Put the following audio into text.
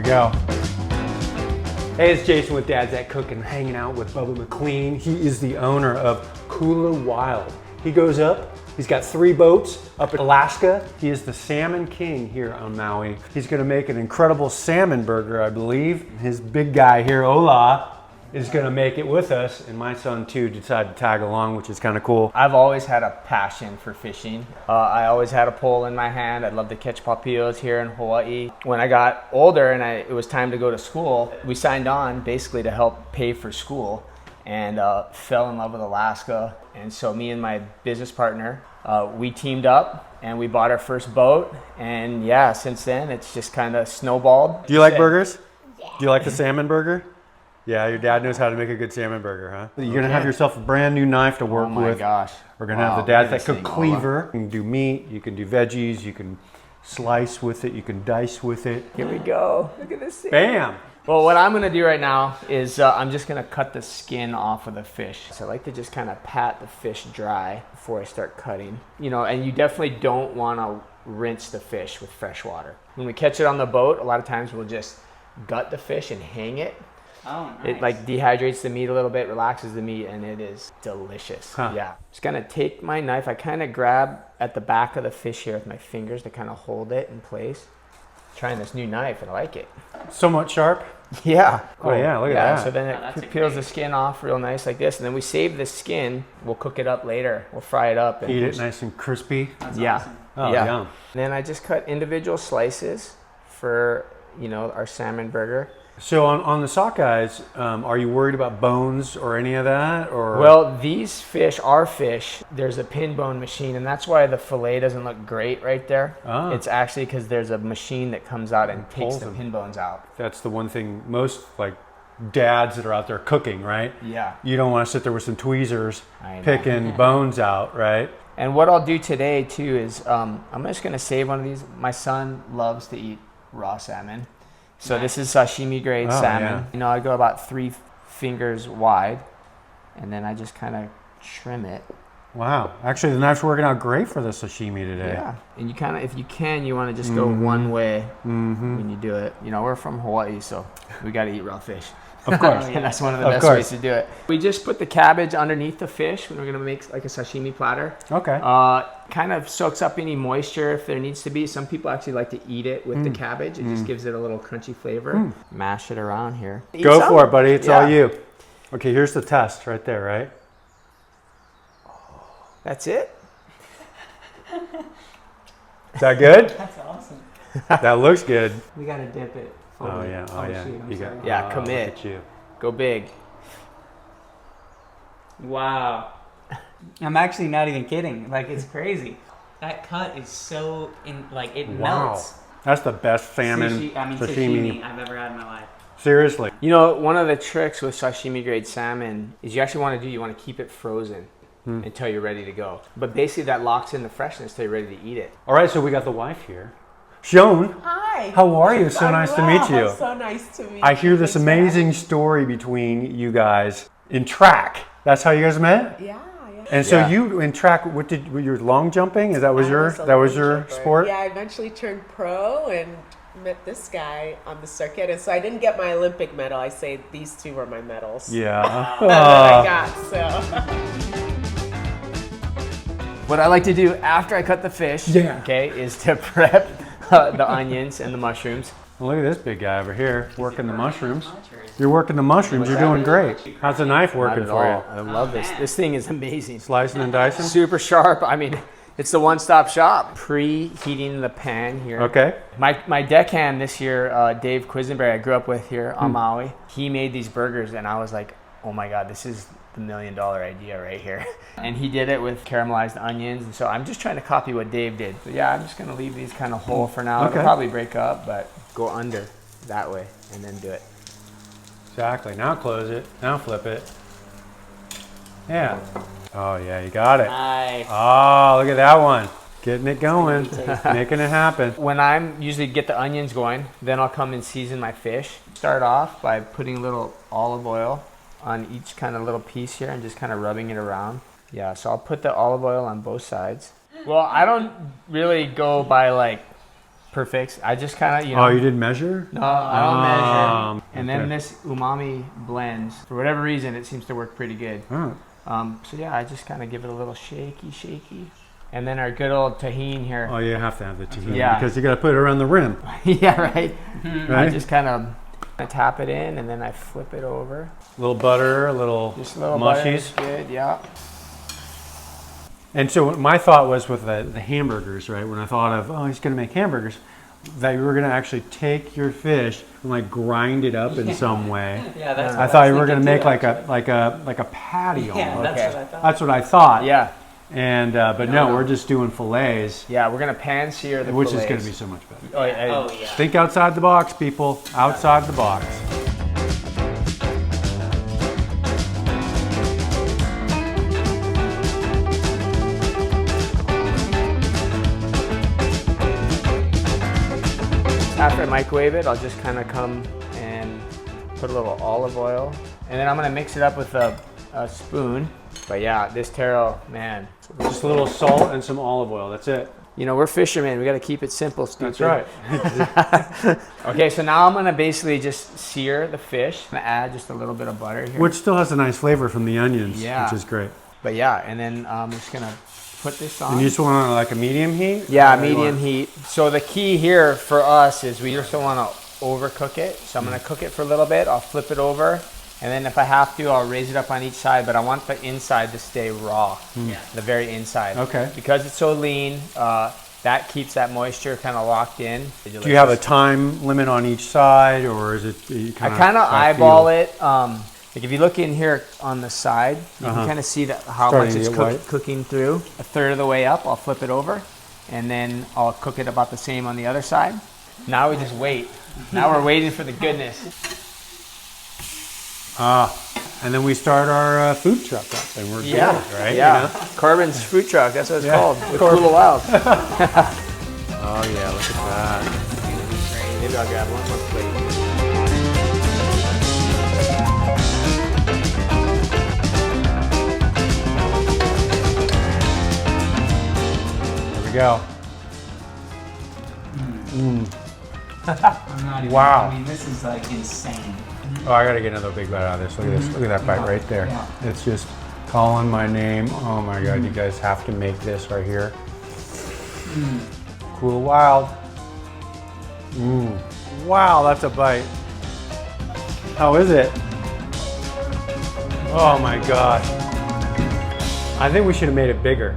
we go. Hey, it's Jason with Dad's at Cookin', hanging out with Bubba McClean. He is the owner of Kula Wild. He goes up, he's got 3 boats up in Alaska. He is the salmon king here on Maui. He's gonna make an incredible salmon burger, I believe. His big guy here, Ola, is gonna make it with us, and my son too decided to tag along, which is kind of cool. I've always had a passion for fishing. I always had a pole in my hand. I'd love to catch papillos here in Hawaii. When I got older and it was time to go to school, we signed on basically to help pay for school, and fell in love with Alaska. And so me and my business partner, we teamed up and we bought our first boat. And yeah, since then it's just kind of snowballed. Do you like burgers? Yeah. Do you like the salmon burger? Yeah, your dad knows how to make a good salmon burger, huh? You're gonna have yourself a brand new knife to work with. Oh my gosh. We're gonna have the Dad's That Cook cleaver. You can do meat, you can do veggies, you can slice with it, you can dice with it. Here we go. Look at this thing. Bam! Well, what I'm gonna do right now is I'm just gonna cut the skin off of the fish. So I like to just kind of pat the fish dry before I start cutting. You know, and you definitely don't wanna rinse the fish with fresh water. When we catch it on the boat, a lot of times we'll just gut the fish and hang it. Oh, nice. It like dehydrates the meat a little bit, relaxes the meat, and it is delicious. Huh. Yeah. Just gonna take my knife. I kind of grab at the back of the fish here with my fingers to kind of hold it in place. Trying this new knife, and I like it. Somewhat sharp. Yeah. Cool. Oh yeah, look at that. So then it peels the skin off real nice like this, and then we save the skin. We'll cook it up later. We'll fry it up. And eat it nice and crispy. That's yeah. awesome. Oh, yeah. yum. And then I just cut individual slices for, you know, our salmon burger. So on the Sockeyes, are you worried about bones or any of that? Or Well, these fish, our fish, there's a pin bone machine, and that's why the fillet doesn't look great right there. Oh. It's actually because there's a machine that comes out and takes pulls the them. pin bones out. that's the one thing most like dads that are out there cooking, right? Yeah. You don't want to sit there with some tweezers I know. picking bones out, right? And what I'll do today too is I'm just gonna save one of these. My son loves to eat raw salmon. So this is sashimi grade salmon. Yeah. You know, I go about 3 fingers wide, and then I just kind of trim it. Wow. Actually, the knife's working out great for the sashimi today. Yeah. And you kind of, if you can, you want to just go one way when you do it. You know, we're from Hawaii, so we got to eat raw fish. Of course. And that's one of the Of best course. ways to do it. We just put the cabbage underneath the fish when we're going to make like a sashimi platter. Okay. Kind of soaks up any moisture if there needs to be. Some people actually like to eat it with the cabbage. It just gives it a little crunchy flavor. Mash it around here. Go Eat for some. it, buddy. It's Yeah. all you. Okay, here's the test right there, right? That's it. Is that good? That's awesome. That looks good. We gotta dip it. Oh yeah. Oh yeah. Shoot, I'm You got. sorry. Yeah, oh, commit. Look at you. Go big. Wow. I'm actually not even kidding. Like, it's crazy. That cut is so it Wow. melts. That's the best salmon Sashimi I've ever had in my life. Seriously. You know, one of the tricks with sashimi grade salmon is you actually want to keep it frozen until you're ready to go. But basically that locks in the freshness till you're ready to eat it. All right, so we got the wife here. Shone, Hi. how are you? So nice to meet you. So nice to meet you. I hear this amazing story between you guys in track. That's how you guys met? Yeah. And so Yeah. you in track, were you long jumping? Is that was your sport? Yeah, I eventually turned pro and met this guy on the circuit, and so I didn't get my Olympic medal. I say these 2 were my medals. Yeah. That I got. So. What I like to do after I cut the fish, okay, is to prep the onions and the mushrooms. Well, look at this big guy over here working the mushrooms. You're working the mushrooms. You're doing great. How's the knife working for you? I love this. This thing is amazing. Slicing and dicing? Super sharp. I mean, it's the one-stop shop. Preheating the pan here. Okay. My deckhand this year, Dave Quisenberry, I grew up with here on Maui. He made these burgers, and I was like, oh my God, this is the $1 million idea right here. And he did it with caramelized onions, and so I'm just trying to copy what Dave did. But yeah, I'm just gonna leave these kind of whole for now. Okay. It'll probably break up, but go under that way and then do it. Exactly. Now close it. Now flip it. Yeah. Oh yeah, you got it. Nice. Oh, look at that one. Getting it going. Making it happen. When I'm usually get the onions going, then I'll come and season my fish. Start off by putting a little olive oil on each kind of little piece here and just kind of rubbing it around. Yeah, so I'll put the olive oil on both sides. Well, I don't really go by like perfects. I just kind of, you know. Oh, you didn't measure? No, I don't measure. And then okay. this umami blends. For whatever reason, it seems to work pretty good. Oh. So yeah, I just kind of give it a little shaky. And then our good old tahini here. Oh, you have to have the tahini Yeah. because you got to put it around the rim. Yeah, right. Right? I just kind of tap it in and then I flip it over. A little butter, a little Just a little butter is mushies. good, yeah. And so my thought was with the hamburgers, right? When I thought of, oh, he's going to make hamburgers, that you were going to actually take your fish and like grind it up in some way. Yeah, that's. I thought you were going to make like a patty Yeah, almost. that's Okay. what I thought. That's what I thought. Yeah. And but no, we're just doing fillets, Yeah, we're gonna pan-sear the which fillets. is going to be so much better. Oh, yeah. Oh yeah. Think outside the box, people. Outside the box. After I microwave it, I'll just kind of come and put a little olive oil. And then I'm gonna mix it up with a spoon. But yeah, this taro, man. Just a little salt and some olive oil. That's it. You know, we're fishermen. We gotta keep it simple, stupid. That's right. Okay, so now I'm gonna basically just sear the fish. I'm gonna add just a little bit of butter here. Which still has a nice flavor from the onions, Yeah. which is great. But yeah, and then I'm just gonna put this on. And you just want like a medium heat? Yeah, Or you medium want- heat. So the key here for us is we just don't want to overcook it. So I'm going to cook it for a little bit. I'll flip it over. And then if I have to, I'll raise it up on each side. But I want the inside to stay raw, the very inside. Okay. Because it's so lean, that keeps that moisture kind of locked in. Do you have a time limit on each side, or is it you I kind of eyeball it. Like if you look in here on the side, you can kind of see that how Starting much to it's get white. cooking through. A third of the way up, I'll flip it over, and then I'll cook it about the same on the other side. Now we just wait. Now we're waiting for the goodness. And then we start our food truck up, and we're good, right? Yeah. You know? Corbin's food truck. That's what it's Yeah. called. With Kula Wild. Oh yeah, look at that. Maybe I'll grab one more plate. There we go. I'm not even, Wow. I mean, this is like insane. Oh, I gotta get another big bite out of this. Look at this. Look at that bite right there. Yeah. It's just calling my name. Oh my God, you guys have to make this right here. Kula Wild. Wow, that's a bite. How is it? Oh my gosh. I think we should have made it bigger.